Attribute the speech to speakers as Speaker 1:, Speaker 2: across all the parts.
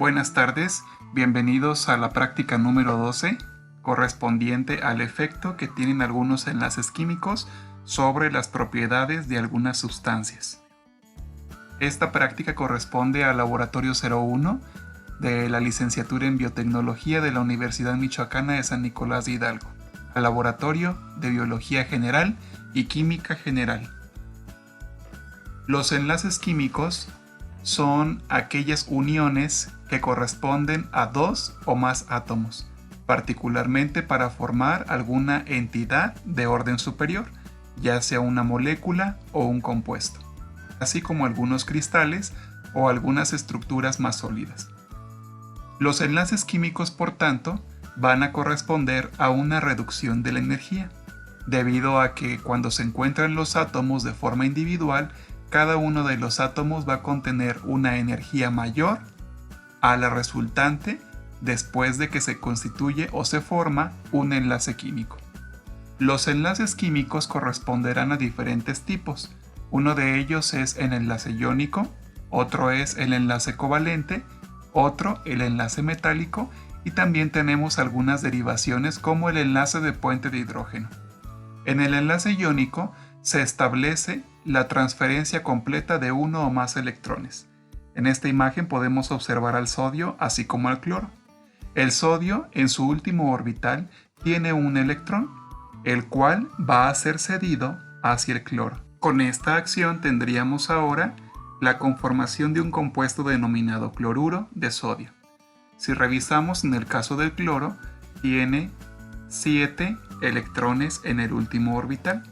Speaker 1: Buenas tardes, bienvenidos a la práctica número 12, correspondiente al efecto que tienen algunos enlaces químicos sobre las propiedades de algunas sustancias. Esta práctica corresponde al laboratorio 01 de la licenciatura en biotecnología de la Universidad Michoacana de San Nicolás de Hidalgo, al laboratorio de biología general y química general. Los enlaces químicos son aquellas uniones que corresponden a dos o más átomos, particularmente para formar alguna entidad de orden superior, ya sea una molécula o un compuesto, así como algunos cristales o algunas estructuras más sólidas. Los enlaces químicos, por tanto, van a corresponder a una reducción de la energía, debido a que cuando se encuentran los átomos de forma individual, cada uno de los átomos va a contener una energía mayor a la resultante después de que se constituye o se forma un enlace químico. Los enlaces químicos corresponderán a diferentes tipos. Uno de ellos es el enlace iónico, otro es el enlace covalente, otro el enlace metálico y también tenemos algunas derivaciones como el enlace de puente de hidrógeno. En el enlace iónico se establece la transferencia completa de uno o más electrones. En esta imagen podemos observar al sodio así como al cloro. El sodio en su último orbital tiene un electrón, el cual va a ser cedido hacia el cloro. Con esta acción tendríamos ahora la conformación de un compuesto denominado cloruro de sodio. Si revisamos en el caso del cloro, tiene 7 electrones en el último orbital.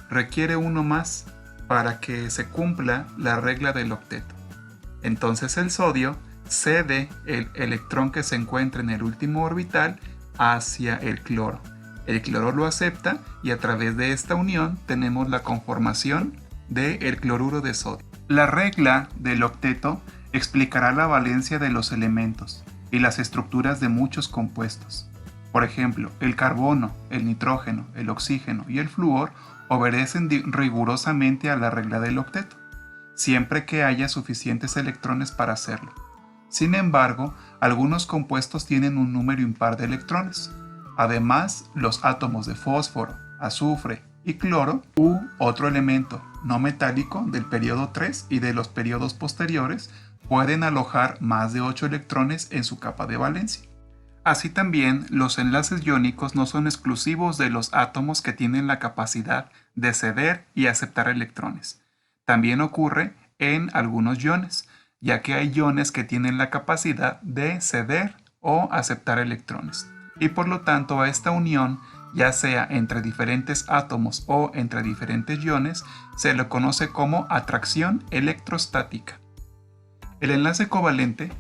Speaker 1: Requiere uno más para que se cumpla la regla del octeto. Entonces el sodio cede el electrón que se encuentra en el último orbital hacia el cloro. El cloro lo acepta y a través de esta unión tenemos la conformación del cloruro de sodio. La regla del octeto explicará la valencia de los elementos y las estructuras de muchos compuestos. Por ejemplo, el carbono, el nitrógeno, el oxígeno y el flúor obedecen rigurosamente a la regla del octeto, siempre que haya suficientes electrones para hacerlo. Sin embargo, algunos compuestos tienen un número impar de electrones. Además, los átomos de fósforo, azufre y cloro u otro elemento no metálico del periodo 3 y de los periodos posteriores pueden alojar más de 8 electrones en su capa de valencia. Así también, los enlaces iónicos no son exclusivos de los átomos que tienen la capacidad de ceder y aceptar electrones. También ocurre en algunos iones, ya que hay iones que tienen la capacidad de ceder o aceptar electrones. Y por lo tanto, a esta unión, ya sea entre diferentes átomos o entre diferentes iones, se le conoce como atracción electrostática. El enlace covalente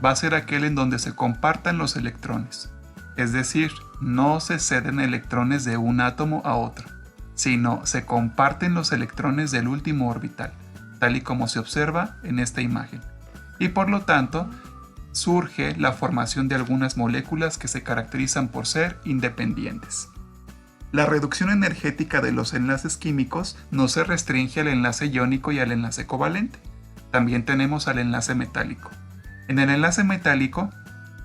Speaker 1: va a ser aquel en donde se compartan los electrones, es decir, no se ceden electrones de un átomo a otro, sino se comparten los electrones del último orbital, tal y como se observa en esta imagen. Y por lo tanto, surge la formación de algunas moléculas que se caracterizan por ser independientes. La reducción energética de los enlaces químicos no se restringe al enlace iónico y al enlace covalente. También tenemos al enlace metálico. En el enlace metálico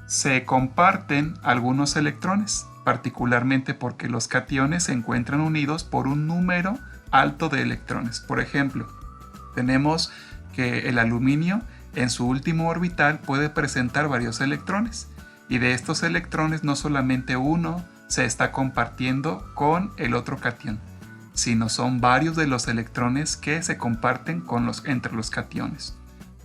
Speaker 1: se comparten algunos electrones, particularmente porque los cationes se encuentran unidos por un número alto de electrones. Por ejemplo, tenemos que el aluminio en su último orbital puede presentar varios electrones, y de estos electrones no solamente uno se está compartiendo con el otro catión, sino son varios de los electrones que se comparten entre los cationes.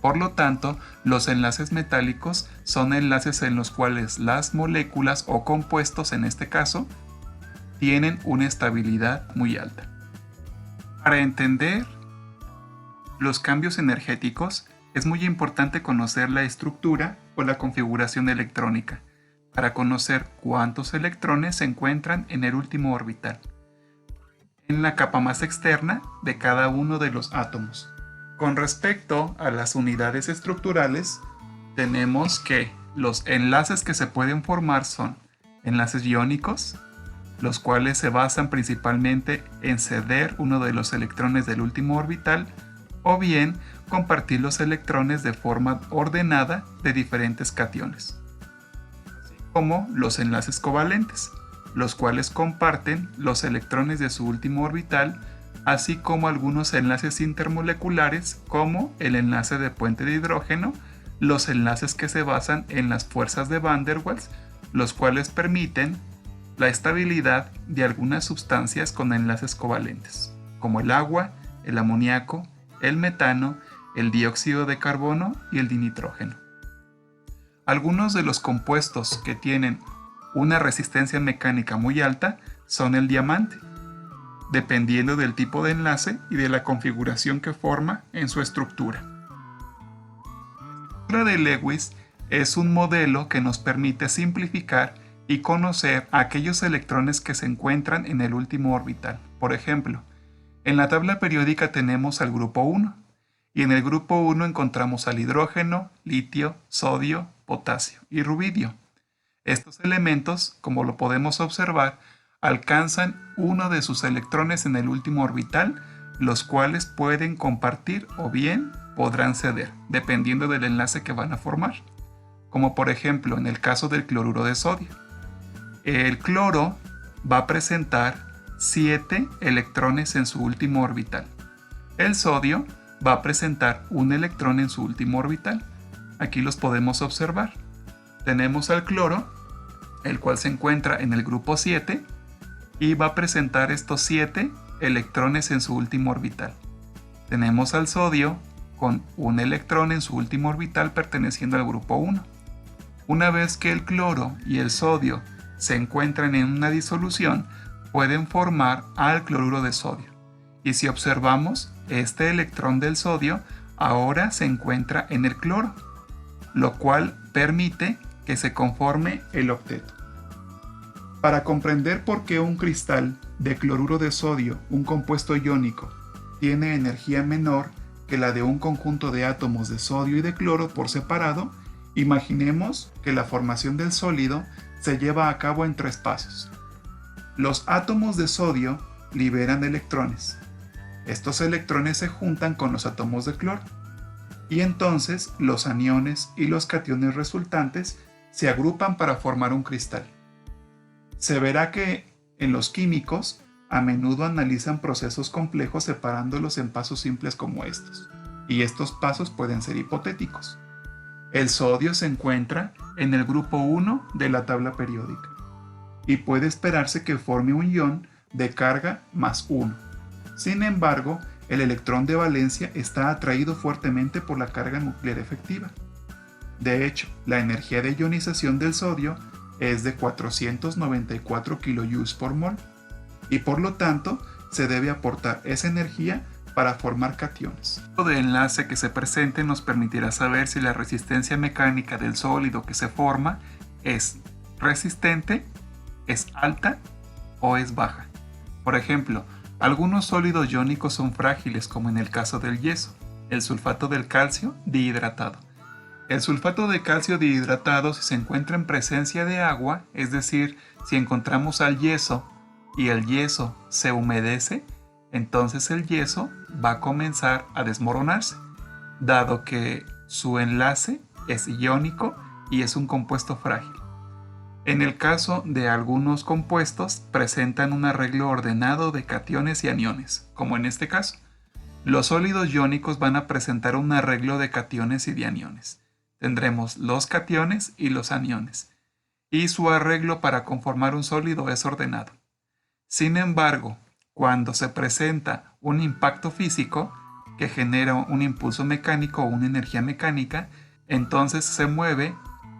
Speaker 1: Por lo tanto, los enlaces metálicos son enlaces en los cuales las moléculas o compuestos, en este caso, tienen una estabilidad muy alta. Para entender los cambios energéticos, es muy importante conocer la estructura o la configuración electrónica, para conocer cuántos electrones se encuentran en el último orbital, en la capa más externa de cada uno de los átomos. Con respecto a las unidades estructurales, tenemos que los enlaces que se pueden formar son enlaces iónicos, los cuales se basan principalmente en ceder uno de los electrones del último orbital o bien compartir los electrones de forma ordenada de diferentes cationes, como los enlaces covalentes, los cuales comparten los electrones de su último orbital, así como algunos enlaces intermoleculares como el enlace de puente de hidrógeno, los enlaces que se basan en las fuerzas de Van der Waals, los cuales permiten la estabilidad de algunas sustancias con enlaces covalentes, como el agua, el amoníaco, el metano, el dióxido de carbono y el dinitrógeno. Algunos de los compuestos que tienen una resistencia mecánica muy alta son el diamante, dependiendo del tipo de enlace y de la configuración que forma en su estructura. La estructura de Lewis es un modelo que nos permite simplificar y conocer aquellos electrones que se encuentran en el último orbital. Por ejemplo, en la tabla periódica tenemos al grupo 1, y en el grupo 1 encontramos al hidrógeno, litio, sodio, potasio y rubidio. Estos elementos, como lo podemos observar, alcanzan uno de sus electrones en el último orbital, los cuales pueden compartir o bien podrán ceder, dependiendo del enlace que van a formar. Como por ejemplo en el caso del cloruro de sodio. El cloro va a presentar 7 electrones en su último orbital. El sodio va a presentar un electrón en su último orbital. Aquí los podemos observar. Tenemos al cloro, el cual se encuentra en el grupo 7 y va a presentar estos 7 electrones en su último orbital. Tenemos al sodio con un electrón en su último orbital perteneciendo al grupo 1. Una vez que el cloro y el sodio se encuentran en una disolución, pueden formar al cloruro de sodio. Y si observamos, este electrón del sodio ahora se encuentra en el cloro, lo cual permite que se conforme el octeto. Para comprender por qué un cristal de cloruro de sodio, un compuesto iónico, tiene energía menor que la de un conjunto de átomos de sodio y de cloro por separado, imaginemos que la formación del sólido se lleva a cabo en 3 pasos. Los átomos de sodio liberan electrones. Estos electrones se juntan con los átomos de cloro. Y entonces los aniones y los cationes resultantes se agrupan para formar un cristal. Se verá que en los químicos a menudo analizan procesos complejos separándolos en pasos simples como estos. Y estos pasos pueden ser hipotéticos. El sodio se encuentra en el grupo 1 de la tabla periódica y puede esperarse que forme un ion de carga más 1. Sin embargo, el electrón de valencia está atraído fuertemente por la carga nuclear efectiva. De hecho, la energía de ionización del sodio es de 494 kJ por mol y por lo tanto se debe aportar esa energía para formar cationes. El tipo de enlace que se presente nos permitirá saber si la resistencia mecánica del sólido que se forma es resistente, es alta o es baja. Por ejemplo, algunos sólidos iónicos son frágiles, como en el caso del yeso, el sulfato del calcio dihidratado. El sulfato de calcio dihidratado, si se encuentra en presencia de agua, es decir, si encontramos al yeso y el yeso se humedece, entonces el yeso va a comenzar a desmoronarse, dado que su enlace es iónico y es un compuesto frágil. En el caso de algunos compuestos, presentan un arreglo ordenado de cationes y aniones, como en este caso. Los sólidos iónicos van a presentar un arreglo de cationes y de aniones. Tendremos los cationes y los aniones, y su arreglo para conformar un sólido es ordenado. Sin embargo, cuando se presenta un impacto físico que genera un impulso mecánico o una energía mecánica, entonces se mueve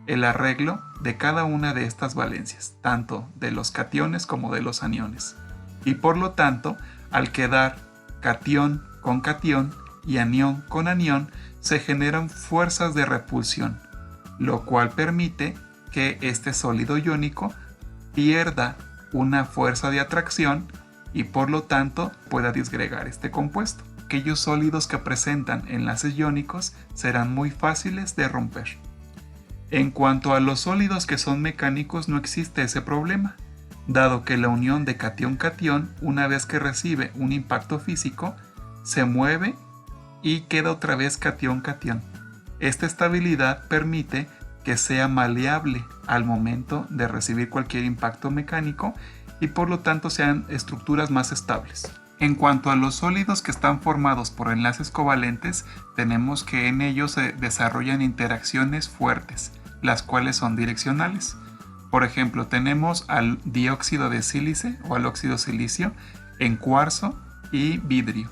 Speaker 1: el arreglo de cada una de estas valencias, tanto de los cationes como de los aniones. Y por lo tanto, al quedar catión con catión y anión con anión, se generan fuerzas de repulsión, lo cual permite que este sólido iónico pierda una fuerza de atracción y por lo tanto pueda disgregar este compuesto. Aquellos sólidos que presentan enlaces iónicos serán muy fáciles de romper. En cuanto a los sólidos que son mecánicos, no existe ese problema, dado que la unión de catión-catión, una vez que recibe un impacto físico, se mueve y queda otra vez cation-cation. Esta estabilidad permite que sea maleable al momento de recibir cualquier impacto mecánico y por lo tanto sean estructuras más estables. En cuanto a los sólidos que están formados por enlaces covalentes, tenemos que en ellos se desarrollan interacciones fuertes, las cuales son direccionales. Por ejemplo, tenemos al dióxido de sílice o al óxido silicio en cuarzo y vidrio.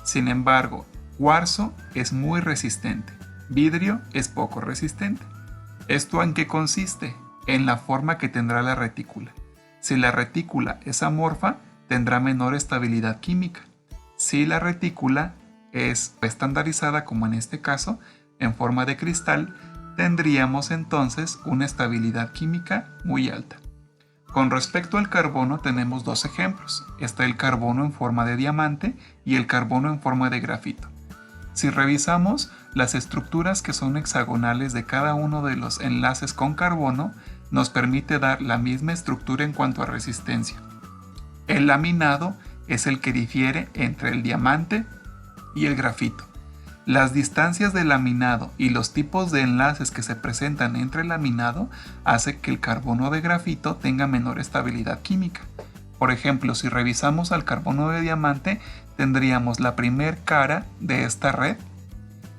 Speaker 1: Sin embargo, cuarzo es muy resistente, vidrio es poco resistente. ¿Esto en qué consiste? En la forma que tendrá la retícula. Si la retícula es amorfa, tendrá menor estabilidad química. Si la retícula es estandarizada, como en este caso, en forma de cristal, tendríamos entonces una estabilidad química muy alta. Con respecto al carbono tenemos dos ejemplos. Está el carbono en forma de diamante y el carbono en forma de grafito. Si revisamos las estructuras que son hexagonales de cada uno de los enlaces con carbono, nos permite dar la misma estructura en cuanto a resistencia. El laminado es el que difiere entre el diamante y el grafito. Las distancias del laminado y los tipos de enlaces que se presentan entre el laminado hace que el carbono de grafito tenga menor estabilidad química. Por ejemplo, si revisamos al carbono de diamante, tendríamos la primer cara de esta red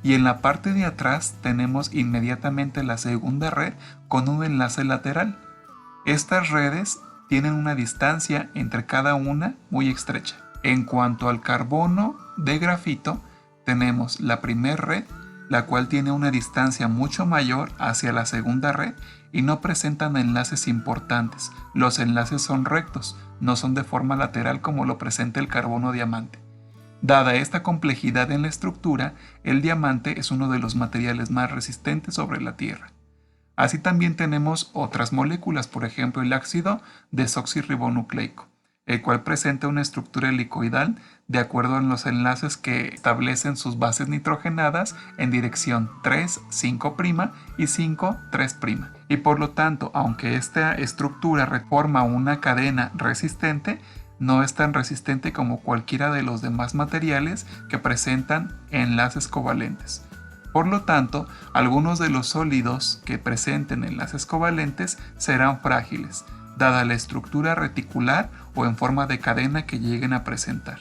Speaker 1: y en la parte de atrás tenemos inmediatamente la segunda red con un enlace lateral. Estas redes tienen una distancia entre cada una muy estrecha. En cuanto al carbono de grafito, tenemos la primera red, la cual tiene una distancia mucho mayor hacia la segunda red y no presentan enlaces importantes. Los enlaces son rectos, no son de forma lateral como lo presenta el carbono diamante. Dada esta complejidad en la estructura, el diamante es uno de los materiales más resistentes sobre la Tierra. Así también tenemos otras moléculas, por ejemplo el ácido desoxirribonucleico, el cual presenta una estructura helicoidal de acuerdo a los enlaces que establecen sus bases nitrogenadas en dirección 3, 5' y 5, 3'. Y por lo tanto, aunque esta estructura forma una cadena resistente, no es tan resistente como cualquiera de los demás materiales que presentan enlaces covalentes. Por lo tanto, algunos de los sólidos que presenten enlaces covalentes serán frágiles, dada la estructura reticular o en forma de cadena que lleguen a presentar.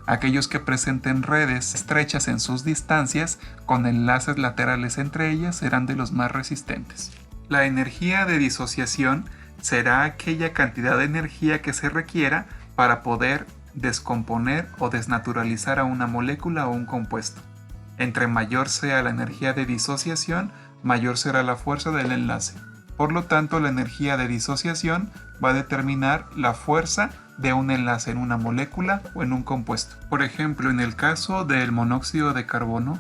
Speaker 1: Aquellos que presenten redes estrechas en sus distancias con enlaces laterales entre ellas serán de los más resistentes. La energía de disociación será aquella cantidad de energía que se requiera para poder descomponer o desnaturalizar a una molécula o un compuesto. Entre mayor sea la energía de disociación, mayor será la fuerza del enlace. Por lo tanto, la energía de disociación va a determinar la fuerza de un enlace en una molécula o en un compuesto. Por ejemplo, en el caso del monóxido de carbono,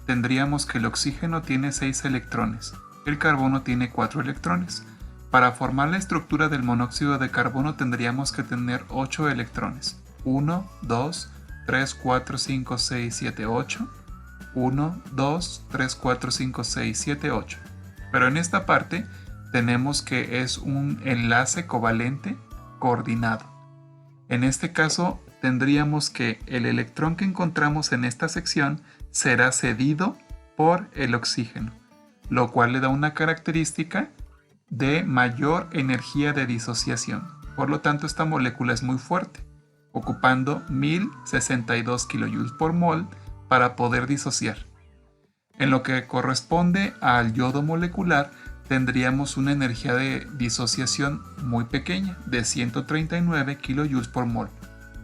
Speaker 1: tendríamos que el oxígeno tiene 6 electrones, el carbono tiene 4 electrones. Para formar la estructura del monóxido de carbono tendríamos que tener 8 electrones. 1, 2, 3, 4, 5, 6, 7, 8. 1, 2, 3, 4, 5, 6, 7, 8. Pero en esta parte tenemos que es un enlace covalente coordinado. En este caso tendríamos que el electrón que encontramos en esta sección será cedido por el oxígeno, lo cual le da una característica de mayor energía de disociación. Por lo tanto, esta molécula es muy fuerte, ocupando 1062 kJ por mol para poder disociar. En lo que corresponde al yodo molecular, tendríamos una energía de disociación muy pequeña, de 139 kJ por mol.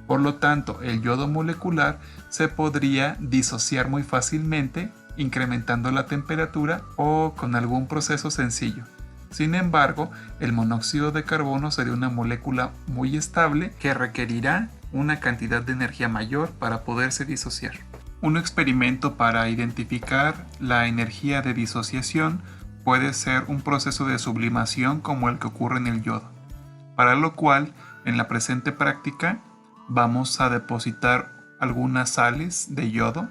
Speaker 1: Por lo tanto, el yodo molecular se podría disociar muy fácilmente, incrementando la temperatura o con algún proceso sencillo. Sin embargo, el monóxido de carbono sería una molécula muy estable que requerirá una cantidad de energía mayor para poderse disociar. Un experimento para identificar la energía de disociación puede ser un proceso de sublimación como el que ocurre en el yodo, para lo cual en la presente práctica vamos a depositar algunas sales de yodo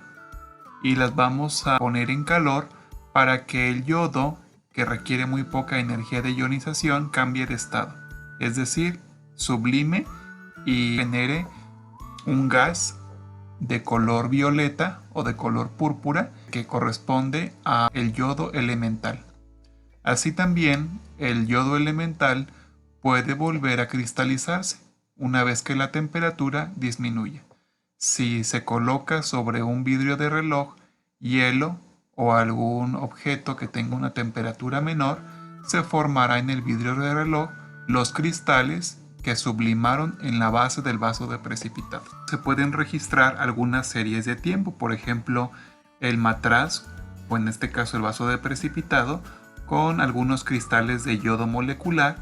Speaker 1: y las vamos a poner en calor para que el yodo, que requiere muy poca energía de ionización, cambie de estado, es decir, sublime y genere un gas de color violeta o de color púrpura que corresponde al yodo elemental. Así también el yodo elemental puede volver a cristalizarse una vez que la temperatura disminuye. Si se coloca sobre un vidrio de reloj, hielo o algún objeto que tenga una temperatura menor, se formará en el vidrio de reloj los cristales que sublimaron en la base del vaso de precipitado. Se pueden registrar algunas series de tiempo, por ejemplo, el matraz, o en este caso el vaso de precipitado, con algunos cristales de yodo molecular,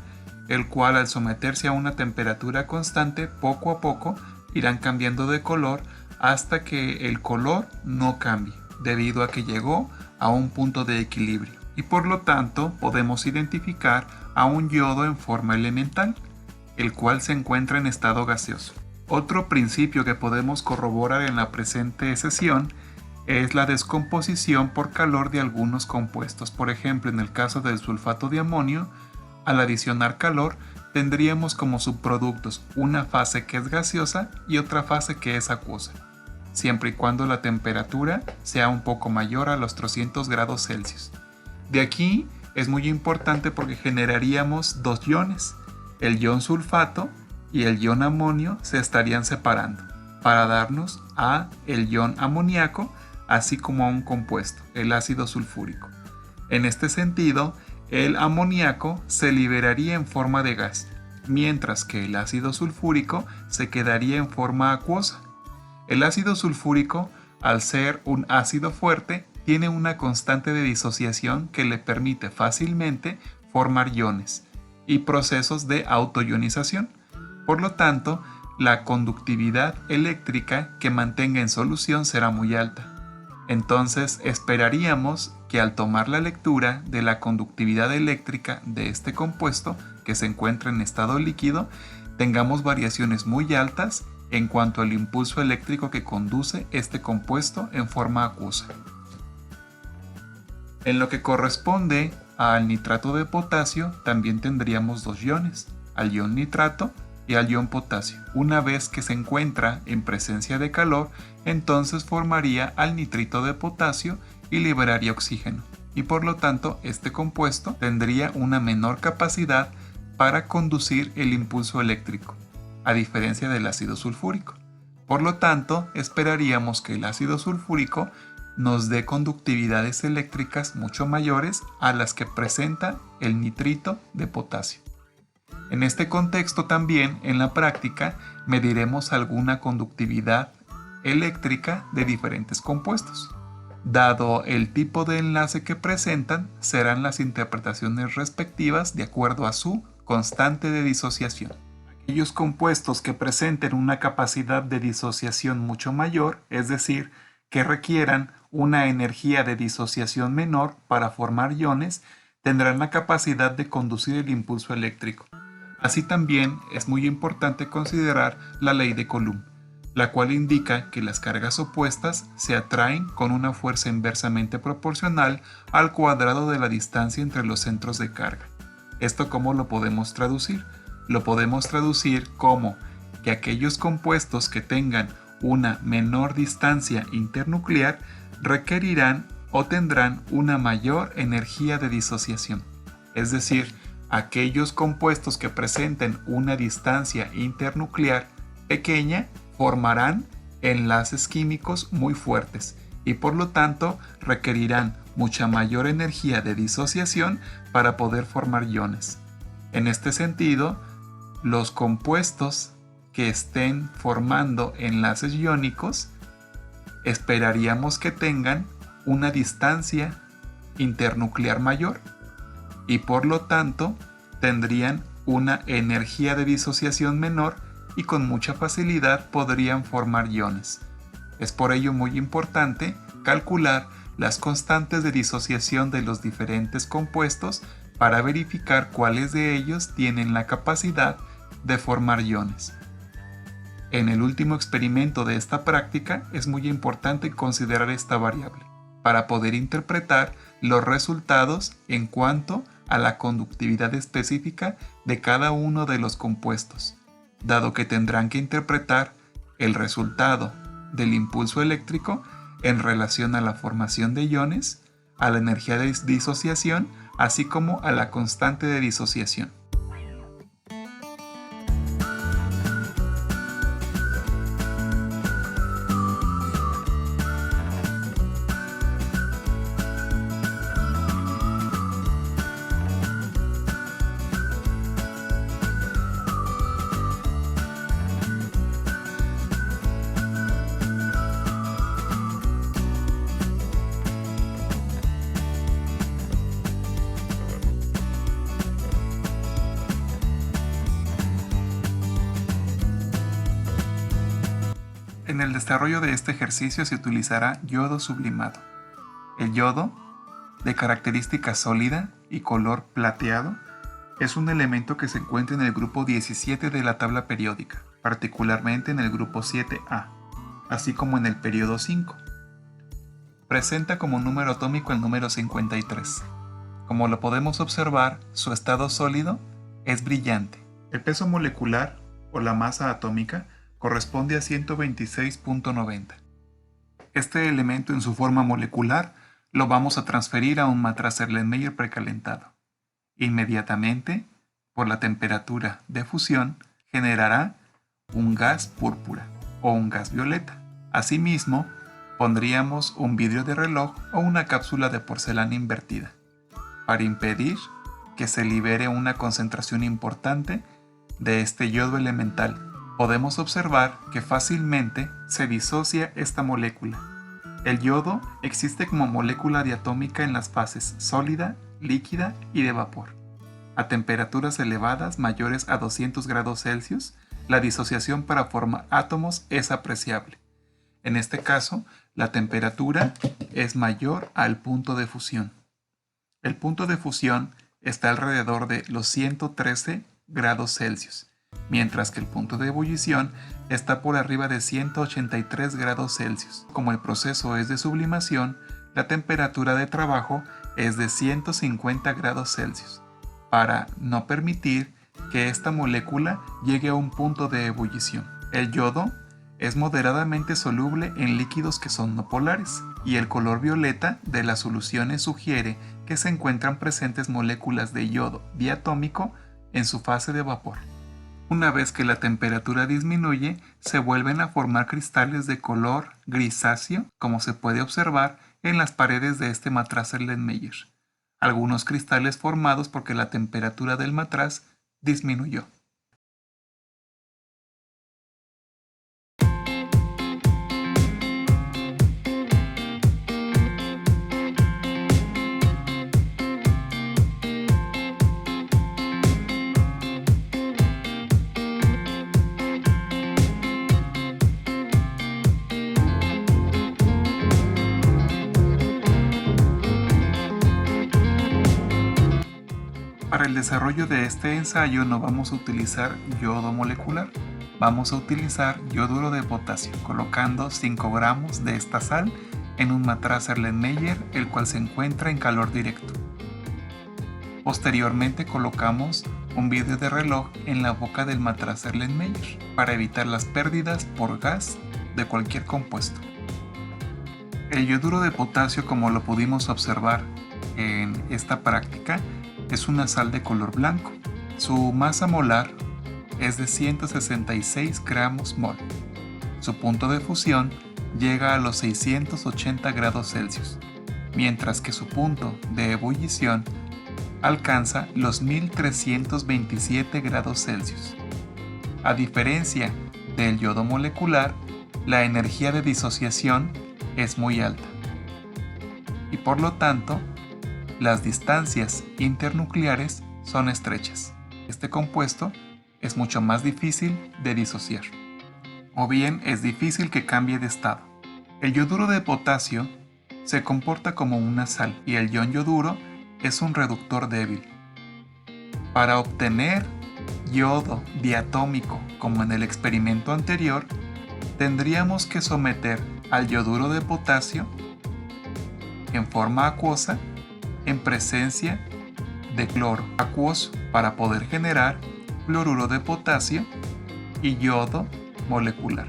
Speaker 1: el cual al someterse a una temperatura constante, poco a poco irán cambiando de color hasta que el color no cambie, debido a que llegó a un punto de equilibrio. Y por lo tanto podemos identificar a un yodo en forma elemental, el cual se encuentra en estado gaseoso. Otro principio que podemos corroborar en la presente sesión es la descomposición por calor de algunos compuestos. Por ejemplo, en el caso del sulfato de amonio, al adicionar calor, tendríamos como subproductos una fase que es gaseosa y otra fase que es acuosa, siempre y cuando la temperatura sea un poco mayor a los 300 grados Celsius. De aquí es muy importante porque generaríamos dos iones. El ion sulfato y el ion amonio se estarían separando para darnos a el ion amoníaco, así como a un compuesto, el ácido sulfúrico. En este sentido, el amoníaco se liberaría en forma de gas, mientras que el ácido sulfúrico se quedaría en forma acuosa. El ácido sulfúrico, al ser un ácido fuerte, tiene una constante de disociación que le permite fácilmente formar iones y procesos de autoionización. Por lo tanto, la conductividad eléctrica que mantenga en solución será muy alta. Entonces esperaríamos que al tomar la lectura de la conductividad eléctrica de este compuesto que se encuentra en estado líquido, tengamos variaciones muy altas en cuanto al impulso eléctrico que conduce este compuesto en forma acuosa. En lo que corresponde al nitrato de potasio, también tendríamos dos iones, al ion nitrato y al ion potasio. Una vez que se encuentra en presencia de calor, entonces formaría al nitrito de potasio y liberaría oxígeno, y por lo tanto este compuesto tendría una menor capacidad para conducir el impulso eléctrico, a diferencia del ácido sulfúrico. Por lo tanto, esperaríamos que el ácido sulfúrico nos dé conductividades eléctricas mucho mayores a las que presenta el nitrito de potasio. En este contexto también, en la práctica, mediremos alguna conductividad eléctrica de diferentes compuestos. Dado el tipo de enlace que presentan, serán las interpretaciones respectivas de acuerdo a su constante de disociación. Aquellos compuestos que presenten una capacidad de disociación mucho mayor, es decir, que requieran una energía de disociación menor para formar iones, tendrán la capacidad de conducir el impulso eléctrico. Así también es muy importante considerar la ley de Coulomb, la cual indica que las cargas opuestas se atraen con una fuerza inversamente proporcional al cuadrado de la distancia entre los centros de carga. ¿Esto cómo lo podemos traducir? Lo podemos traducir como que aquellos compuestos que tengan una menor distancia internuclear requerirán o tendrán una mayor energía de disociación. Es decir, aquellos compuestos que presenten una distancia internuclear pequeña formarán enlaces químicos muy fuertes y por lo tanto requerirán mucha mayor energía de disociación para poder formar iones. En este sentido, los compuestos que estén formando enlaces iónicos esperaríamos que tengan una distancia internuclear mayor y por lo tanto tendrían una energía de disociación menor y con mucha facilidad podrían formar iones. Es por ello muy importante calcular las constantes de disociación de los diferentes compuestos para verificar cuáles de ellos tienen la capacidad de formar iones. En el último experimento de esta práctica es muy importante considerar esta variable para poder interpretar los resultados en cuanto a la conductividad específica de cada uno de los compuestos, dado que tendrán que interpretar el resultado del impulso eléctrico en relación a la formación de iones, a la energía de disociación, así como a la constante de disociación. En el desarrollo de este ejercicio se utilizará yodo sublimado. El yodo, de característica sólida y color plateado, es un elemento que se encuentra en el grupo 17 de la tabla periódica, particularmente en el grupo 7A, así como en el periodo 5. Presenta como número atómico el número 53. Como lo podemos observar, su estado sólido es brillante. El peso molecular, o la masa atómica, corresponde a 126.90. Este elemento en su forma molecular lo vamos a transferir a un matraz Erlenmeyer precalentado. Inmediatamente, por la temperatura de fusión, generará un gas púrpura o un gas violeta. Asimismo, pondríamos un vidrio de reloj o una cápsula de porcelana invertida para impedir que se libere una concentración importante de este yodo elemental. Podemos observar que fácilmente se disocia esta molécula. El yodo existe como molécula diatómica en las fases sólida, líquida y de vapor. A temperaturas elevadas mayores a 200 grados Celsius, la disociación para formar átomos es apreciable. En este caso, la temperatura es mayor al punto de fusión. El punto de fusión está alrededor de los 113 grados Celsius. Mientras que el punto de ebullición está por arriba de 183 grados Celsius. Como el proceso es de sublimación, la temperatura de trabajo es de 150 grados Celsius, para no permitir que esta molécula llegue a un punto de ebullición. El yodo es moderadamente soluble en líquidos que son no polares, y el color violeta de las soluciones sugiere que se encuentran presentes moléculas de yodo diatómico en su fase de vapor. Una vez que la temperatura disminuye, se vuelven a formar cristales de color grisáceo, como se puede observar en las paredes de este matraz Erlenmeyer. Algunos cristales formados porque la temperatura del matraz disminuyó. Para el desarrollo de este ensayo no vamos a utilizar yodo molecular, vamos a utilizar yoduro de potasio, colocando 5 gramos de esta sal en un matraz Erlenmeyer, el cual se encuentra en calor directo. Posteriormente colocamos un vidrio de reloj en la boca del matraz Erlenmeyer para evitar las pérdidas por gas de cualquier compuesto. El yoduro de potasio, como lo pudimos observar en esta práctica, es una sal de color blanco. Su masa molar es de 166 gramos mol. Su punto de fusión llega a los 680 grados Celsius, mientras que su punto de ebullición alcanza los 1327 grados Celsius. A diferencia del yodo molecular, la energía de disociación es muy alta y por lo tanto las distancias internucleares son estrechas. Este compuesto es mucho más difícil de disociar, o bien es difícil que cambie de estado. El yoduro de potasio se comporta como una sal y el ion yoduro es un reductor débil. Para obtener yodo diatómico como en el experimento anterior, tendríamos que someter al yoduro de potasio en forma acuosa en presencia de cloro acuoso para poder generar cloruro de potasio y yodo molecular,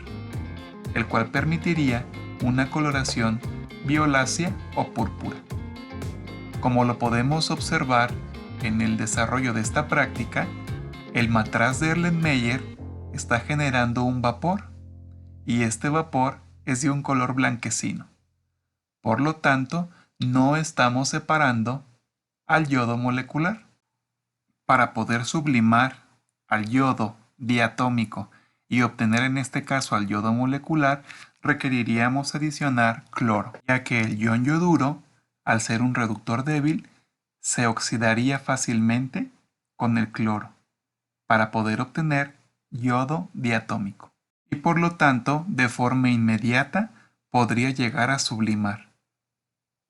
Speaker 1: el cual permitiría una coloración violácea o púrpura. Como lo podemos observar en el desarrollo de esta práctica, el matraz de Erlenmeyer está generando un vapor y este vapor es de un color blanquecino. Por lo tanto, no estamos separando al yodo molecular. Para poder sublimar al yodo diatómico y obtener en este caso al yodo molecular, requeriríamos adicionar cloro, ya que el ion yoduro, al ser un reductor débil, se oxidaría fácilmente con el cloro para poder obtener yodo diatómico y por lo tanto de forma inmediata podría llegar a sublimar,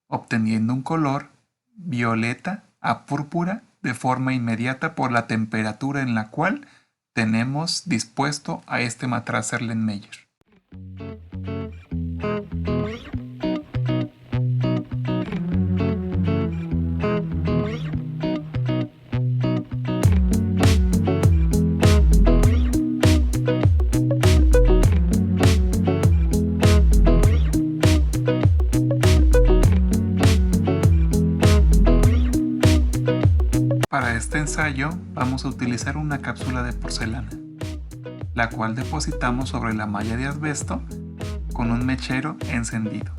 Speaker 1: obteniendo un color violeta a púrpura de forma inmediata por la temperatura en la cual tenemos dispuesto a este matraz Erlenmeyer. Para este ensayo vamos a utilizar una cápsula de porcelana, la cual depositamos sobre la malla de asbesto con un mechero encendido.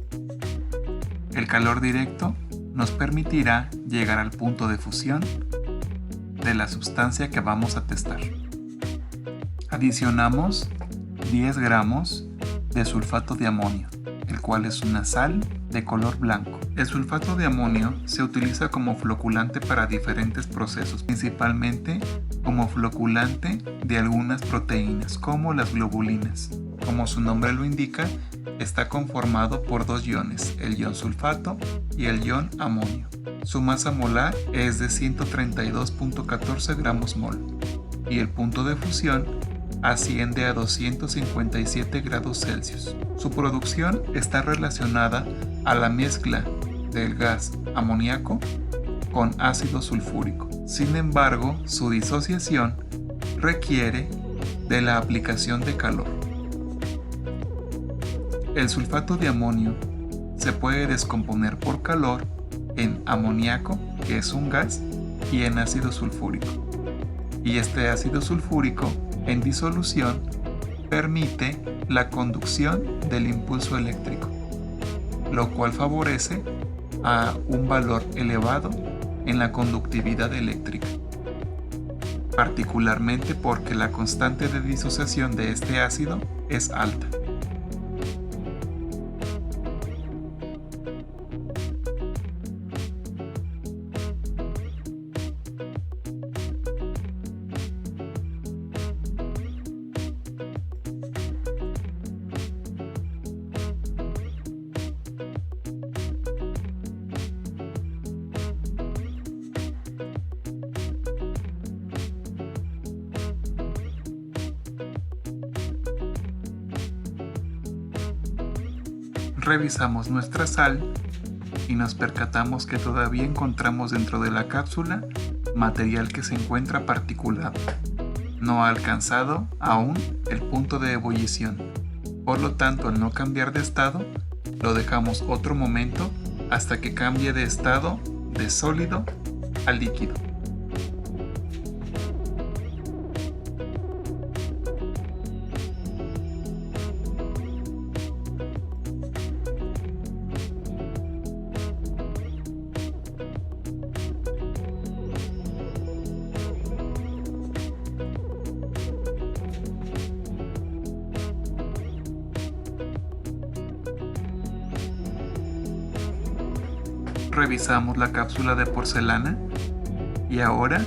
Speaker 1: El calor directo nos permitirá llegar al punto de fusión de la sustancia que vamos a testar. Adicionamos 10 gramos de sulfato de amonio, el cual es una sal de color blanco. El sulfato de amonio se utiliza como floculante para diferentes procesos, principalmente como floculante de algunas proteínas, como las globulinas. Como su nombre lo indica, está conformado por dos iones, el ion sulfato y el ion amonio. Su masa molar es de 132.14 gramos mol y el punto de fusión asciende a 257 grados Celsius. Su producción está relacionada a la mezcla del gas amoníaco con ácido sulfúrico. Sin embargo, su disociación requiere de la aplicación de calor. El sulfato de amonio se puede descomponer por calor en amoníaco, que es un gas, y en ácido sulfúrico. Y este ácido sulfúrico en disolución permite la conducción del impulso eléctrico, lo cual favorece a un valor elevado en la conductividad eléctrica, particularmente porque la constante de disociación de este ácido es alta. Revisamos nuestra sal y nos percatamos que todavía encontramos dentro de la cápsula material que se encuentra particulado. No ha alcanzado aún el punto de ebullición. Por lo tanto, al no cambiar de estado, lo dejamos otro momento hasta que cambie de estado de sólido a líquido. Revisamos la cápsula de porcelana y ahora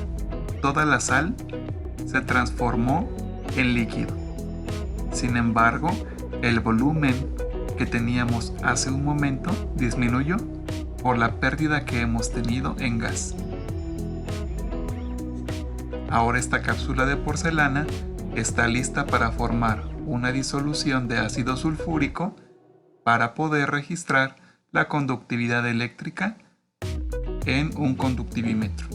Speaker 1: toda la sal se transformó en líquido. Sin embargo, el volumen que teníamos hace un momento disminuyó por la pérdida que hemos tenido en gas. Ahora esta cápsula de porcelana está lista para formar una disolución de ácido sulfúrico para poder registrar la conductividad eléctrica en un conductivímetro.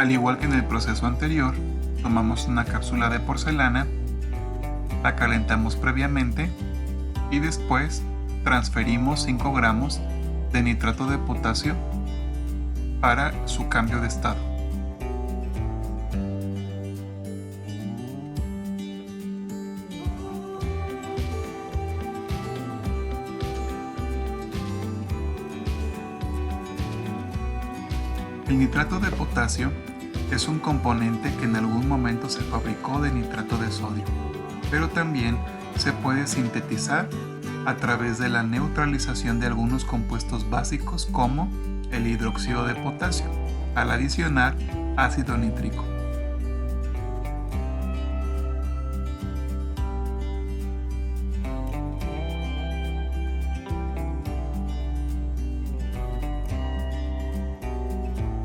Speaker 1: Al igual que en el proceso anterior, tomamos una cápsula de porcelana, la calentamos previamente y después transferimos 5 gramos de nitrato de potasio para su cambio de estado. El nitrato de potasio es un componente que en algún momento se fabricó de nitrato de sodio, pero también se puede sintetizar a través de la neutralización de algunos compuestos básicos como el hidróxido de potasio, al adicionar ácido nítrico.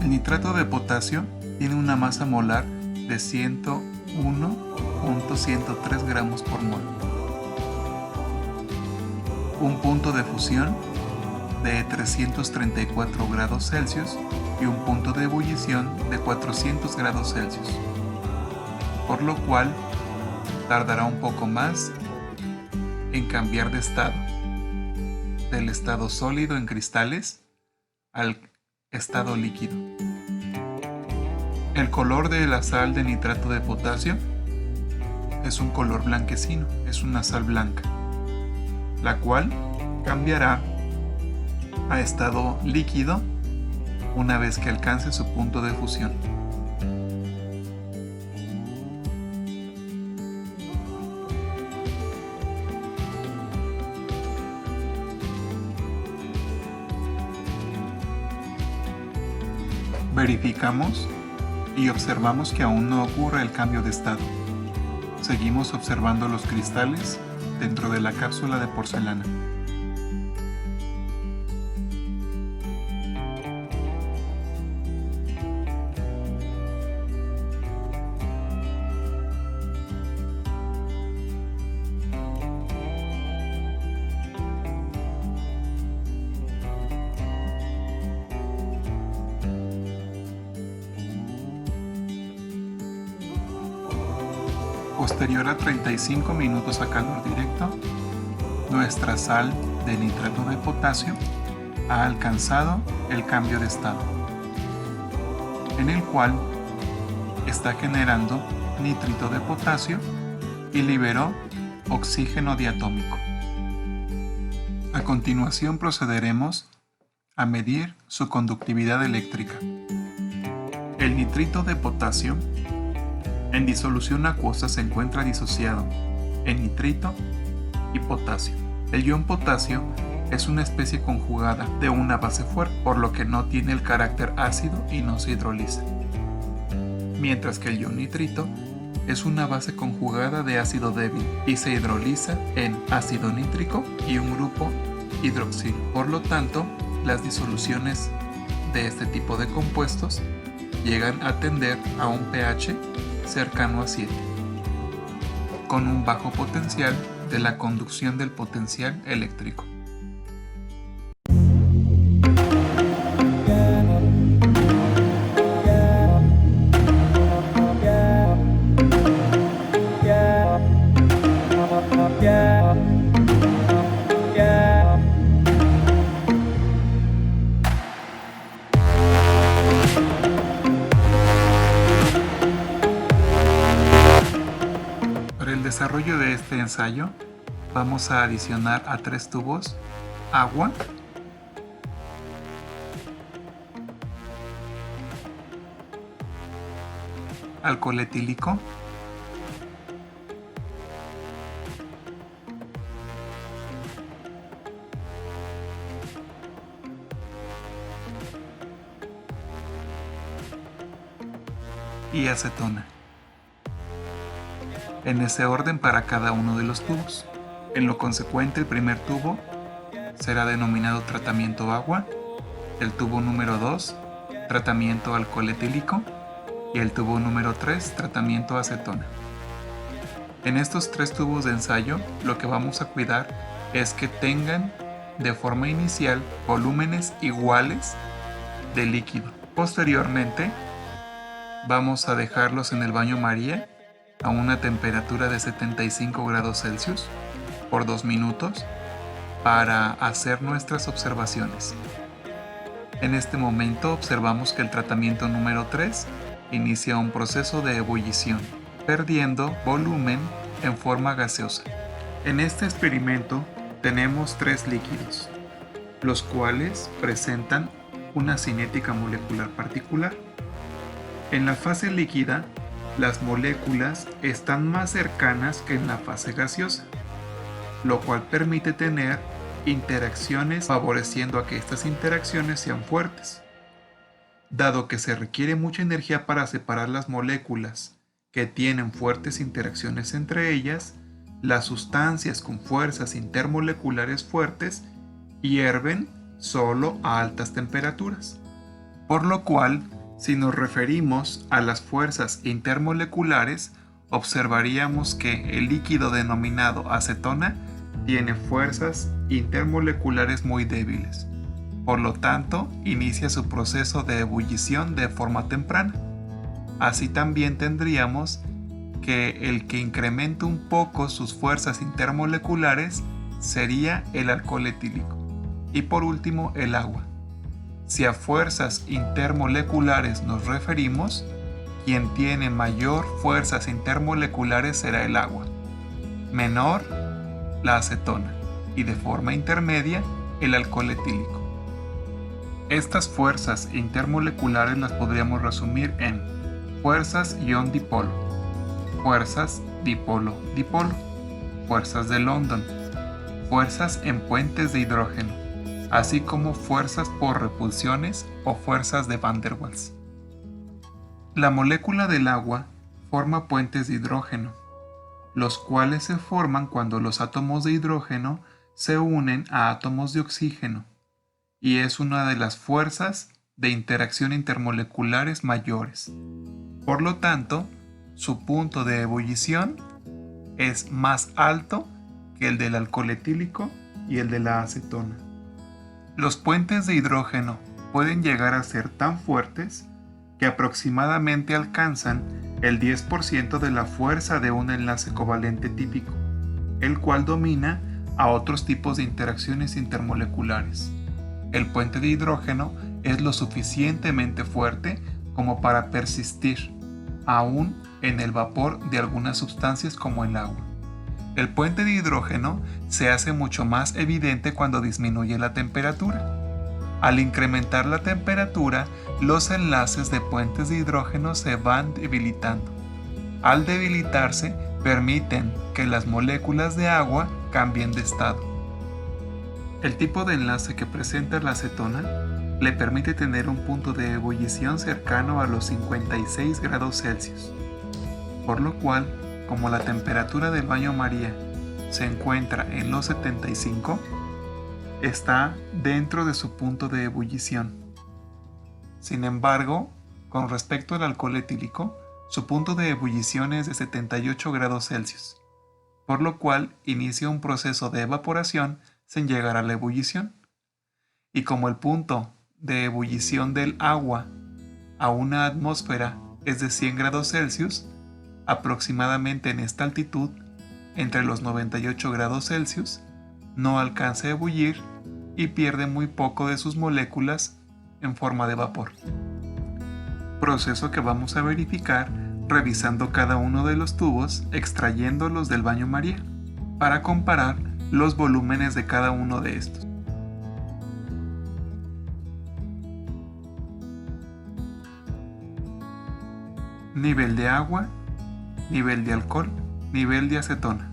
Speaker 1: El nitrato de potasio tiene una masa molar de 101.103 gramos por mol, un punto de fusión de 334 grados Celsius y un punto de ebullición de 400 grados Celsius, por lo cual tardará un poco más en cambiar de estado, del estado sólido en cristales al estado líquido. El color de la sal de nitrato de potasio es un color blanquecino, es una sal blanca, la cual cambiará a estado líquido una vez que alcance su punto de fusión. Verificamos y observamos que aún no ocurre el cambio de estado. Seguimos observando los cristales dentro de la cápsula de porcelana. Posterior a 35 minutos a calor directo, nuestra sal de nitrato de potasio ha alcanzado el cambio de estado, en el cual está generando nitrito de potasio y liberó oxígeno diatómico. A continuación procederemos a medir su conductividad eléctrica. El nitrito de potasio en disolución acuosa se encuentra disociado en nitrito y potasio. El ion potasio es una especie conjugada de una base fuerte, por lo que no tiene el carácter ácido y no se hidroliza. Mientras que el ion nitrito es una base conjugada de ácido débil y se hidroliza en ácido nítrico y un grupo hidroxilo. Por lo tanto, las disoluciones de este tipo de compuestos llegan a tender a un pH cercano a 7, con un bajo potencial de la conducción del potencial eléctrico. Para el desarrollo de este ensayo, vamos a adicionar a 3 tubos agua, alcohol etílico, y acetona, en ese orden para cada uno de los tubos. En lo consecuente, el primer tubo será denominado tratamiento agua, el tubo número 2 tratamiento alcohol etílico y el tubo número 3 tratamiento acetona. En estos 3 tubos de ensayo, lo que vamos a cuidar es que tengan de forma inicial volúmenes iguales de líquido. Posteriormente, Vamos a dejarlos en el baño María a una temperatura de 75 grados Celsius por 2 minutos para hacer nuestras observaciones. En este momento observamos que el tratamiento número 3 inicia un proceso de ebullición, perdiendo volumen en forma gaseosa. En este experimento tenemos 3 líquidos, los cuales presentan una cinética molecular particular. En la fase líquida, las moléculas están más cercanas que en la fase gaseosa, lo cual permite tener interacciones favoreciendo a que estas interacciones sean fuertes. Dado que se requiere mucha energía para separar las moléculas que tienen fuertes interacciones entre ellas, las sustancias con fuerzas intermoleculares fuertes hierven solo a altas temperaturas. Por lo cual, si nos referimos a las fuerzas intermoleculares, observaríamos que el líquido denominado acetona tiene fuerzas intermoleculares muy débiles. Por lo tanto, inicia su proceso de ebullición de forma temprana. Así también tendríamos que el que incrementa un poco sus fuerzas intermoleculares sería el alcohol etílico. Y por último, el agua. Si a fuerzas intermoleculares nos referimos, quien tiene mayor fuerzas intermoleculares será el agua. Menor, la acetona. Y de forma intermedia, el alcohol etílico. Estas fuerzas intermoleculares las podríamos resumir en fuerzas ion-dipolo, fuerzas dipolo-dipolo, fuerzas de London, fuerzas en puentes de hidrógeno, así como fuerzas por repulsiones o fuerzas de Van der Waals. La molécula del agua forma puentes de hidrógeno, los cuales se forman cuando los átomos de hidrógeno se unen a átomos de oxígeno, y es una de las fuerzas de interacción intermoleculares mayores. Por lo tanto, su punto de ebullición es más alto que el del alcohol etílico y el de la acetona. Los puentes de hidrógeno pueden llegar a ser tan fuertes que aproximadamente alcanzan el 10% de la fuerza de un enlace covalente típico, el cual domina a otros tipos de interacciones intermoleculares. El puente de hidrógeno es lo suficientemente fuerte como para persistir, aún en el vapor de algunas sustancias como el agua. El puente de hidrógeno se hace mucho más evidente cuando disminuye la temperatura. Al incrementar la temperatura, los enlaces de puentes de hidrógeno se van debilitando. Al debilitarse, permiten que las moléculas de agua cambien de estado. El tipo de enlace que presenta la acetona le permite tener un punto de ebullición cercano a los 56 grados Celsius, por lo cual, como la temperatura del baño María se encuentra en los 75, está dentro de su punto de ebullición. Sin embargo, con respecto al alcohol etílico, su punto de ebullición es de 78 grados Celsius, por lo cual inicia un proceso de evaporación sin llegar a la ebullición. Y como el punto de ebullición del agua a una atmósfera es de 100 grados Celsius, aproximadamente en esta altitud, entre los 98 grados Celsius, no alcanza a ebullir y pierde muy poco de sus moléculas en forma de vapor. Proceso que vamos a verificar revisando cada uno de los tubos, extrayéndolos del baño María, para comparar los volúmenes de cada uno de estos. Nivel de agua, nivel de alcohol, nivel de acetona.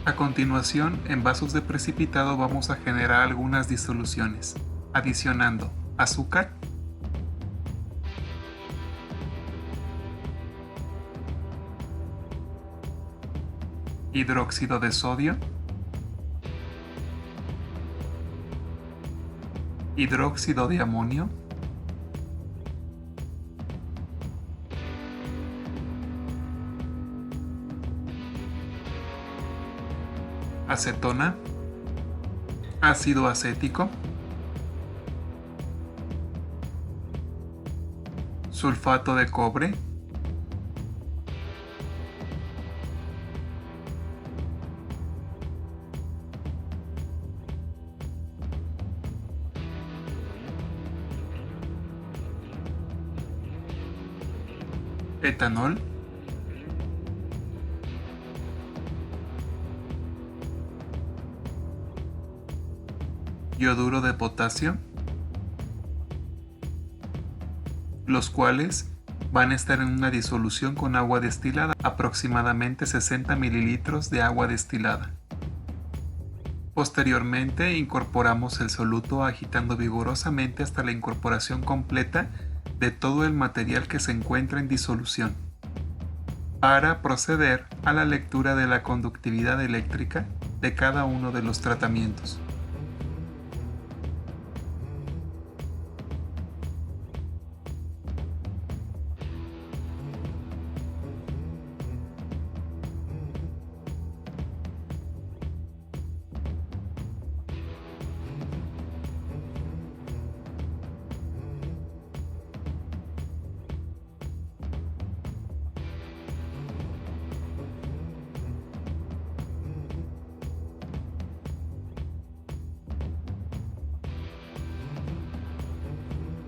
Speaker 1: A continuación, en vasos de precipitado vamos a generar algunas disoluciones, adicionando azúcar, hidróxido de sodio, hidróxido de amonio, acetona, ácido acético, sulfato de cobre, etanol, yoduro de potasio, los cuales van a estar en una disolución con agua destilada, aproximadamente 60 mililitros de agua destilada. Posteriormente incorporamos el soluto agitando vigorosamente hasta la incorporación completa de todo el material que se encuentra en disolución, para proceder a la lectura de la conductividad eléctrica de cada uno de los tratamientos.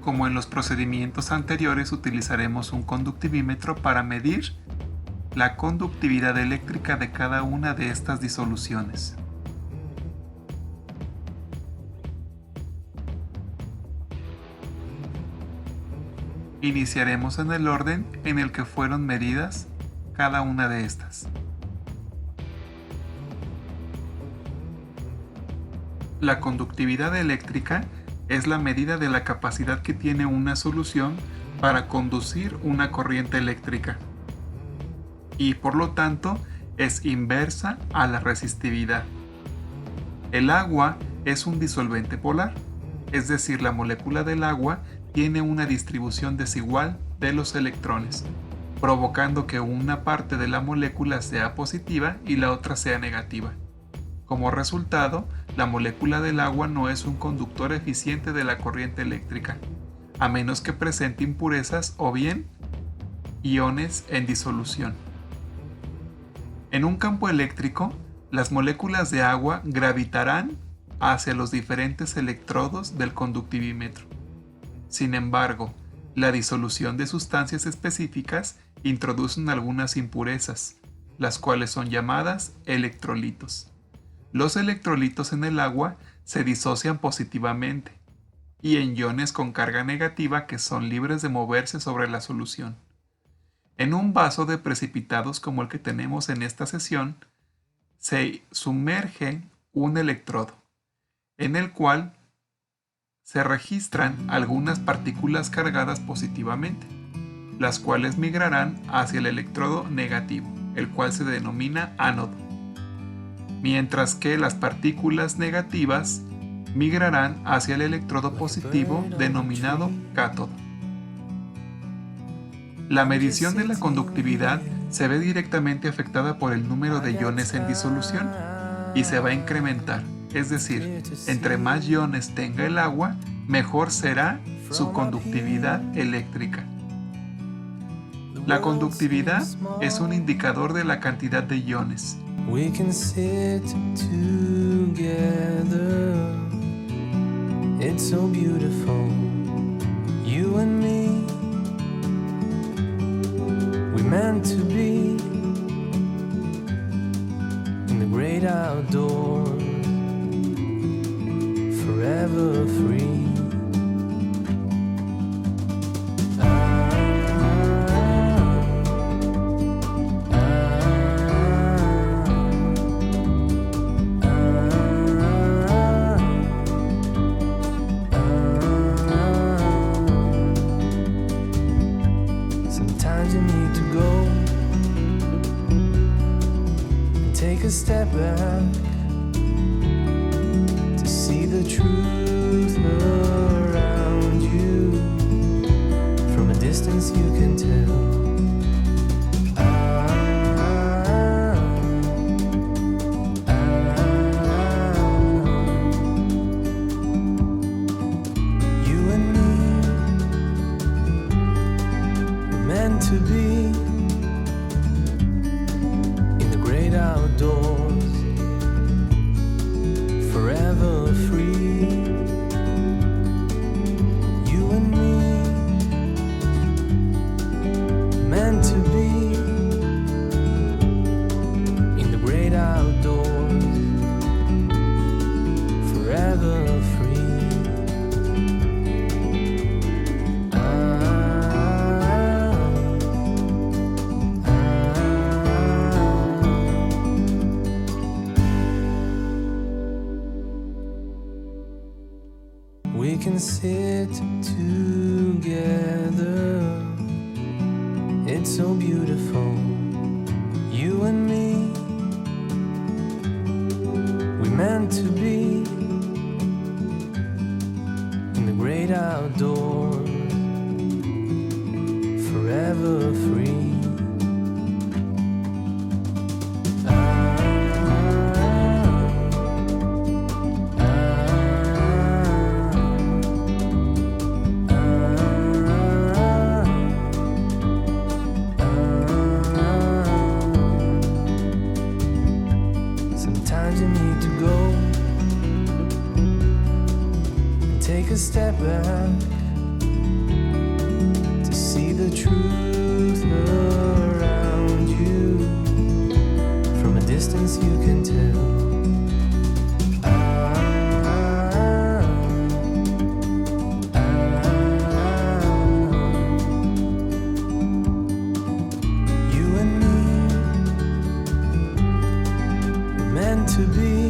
Speaker 1: Como en los procedimientos anteriores, utilizaremos un conductivímetro para medir la conductividad eléctrica de cada una de estas disoluciones. Iniciaremos en el orden en el que fueron medidas cada una de estas. La conductividad eléctrica es la medida de la capacidad que tiene una solución para conducir una corriente eléctrica y por lo tanto es inversa a la resistividad. El agua es un disolvente polar, es decir, la molécula del agua tiene una distribución desigual de los electrones, provocando que una parte de la molécula sea positiva y la otra sea negativa. Como resultado, la molécula del agua no es un conductor eficiente de la corriente eléctrica, a menos que presente impurezas o bien iones en disolución. En un campo eléctrico, las moléculas de agua gravitarán hacia los diferentes electrodos del conductivímetro. Sin embargo, la disolución de sustancias específicas introducen algunas impurezas, las cuales son llamadas electrolitos. Los electrolitos en el agua se disocian positivamente y en iones con carga negativa que son libres de moverse sobre la solución. En un vaso de precipitados como el que tenemos en esta sesión, se sumerge un electrodo, en el cual se registran algunas partículas cargadas positivamente, las cuales migrarán hacia el electrodo negativo, el cual se denomina ánodo, mientras que las partículas negativas migrarán hacia el electrodo positivo denominado cátodo. La medición de la conductividad se ve directamente afectada por el número de iones en disolución y se va a incrementar, es decir, entre más iones tenga el agua, mejor será su conductividad eléctrica. La conductividad es un indicador de la cantidad de iones.
Speaker 2: We can sit together. It's so beautiful, you and me. We meant to be in the great outdoors, forever free. take a step back to see the truth around you. From a distance you can tell. You and me were meant to be in the great outdoors, forever free. You and me, meant to be in the great outdoors, forever free. We can sit together. It's so beautiful. You and me, we meant to be in the great outdoors, forever free. Sometimes you need to go and take a step back to see the truth around you. From a distance you can tell. You and me, meant to be